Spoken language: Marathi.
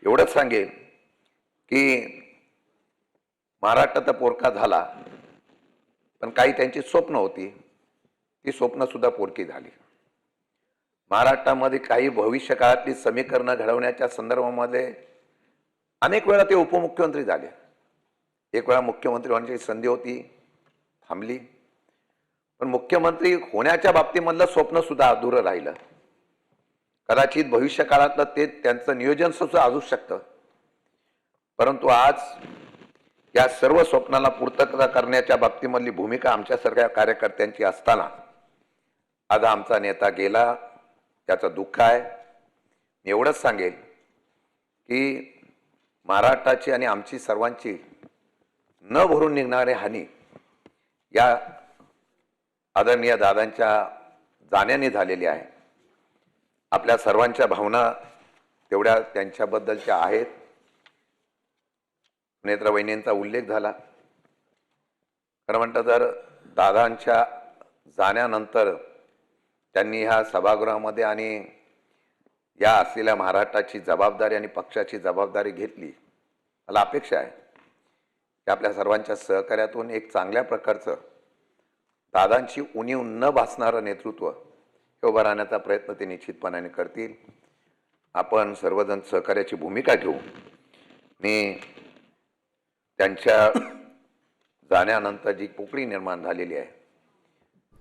एवढंच सांगेन की महाराष्ट्र तर पोरका झाला, पण काही त्यांची स्वप्न होती, ती स्वप्न सुद्धा पोरकी झाली. महाराष्ट्रामध्ये काही भविष्य काळातली समीकरणं घडवण्याच्या संदर्भामध्ये अनेक वेळा ते उपमुख्यमंत्री झाले. एक वेळा मुख्यमंत्री होण्याची संधी होती, थांबली. पण मुख्यमंत्री होण्याच्या बाबतीमधलं स्वप्न सुद्धा अधुरं राहिलं. कदाचित भविष्य काळातलं ते त्यांचं नियोजन सुद्धा असू शकतं. परंतु आज या सर्व स्वप्नाला पूर्तता करण्याच्या बाबतीमधली भूमिका आमच्यासारख्या कार्यकर्त्यांची असताना आज आमचा नेता गेला, त्याचं दुःख आहे. मी एवढंच सांगेल की महाराष्ट्राची आणि आमची सर्वांची न भरून निघणारे हानी या आदरणीय दादांच्या जाण्याने झालेली आहे. आपल्या सर्वांच्या भावना तेवढ्या त्यांच्याबद्दलच्या आहेत. नेत्रवहिनींचा उल्लेख झाला. खरं म्हणतं तर दादांच्या जाण्यानंतर त्यांनी ह्या सभागृहामध्ये आणि या असलेल्या महाराष्ट्राची जबाबदारी आणि पक्षाची जबाबदारी घेतली. मला अपेक्षा आहे की आपल्या सर्वांच्या सहकार्यातून एक चांगल्या प्रकारचं दादांची उणीव न भासणारं नेतृत्व हे उभं राहण्याचा प्रयत्न ते निश्चितपणाने करतील. आपण सर्वजण सहकार्याची भूमिका घेऊ. मी त्यांच्या जाण्यानंतर जी पोकळी निर्माण झालेली आहे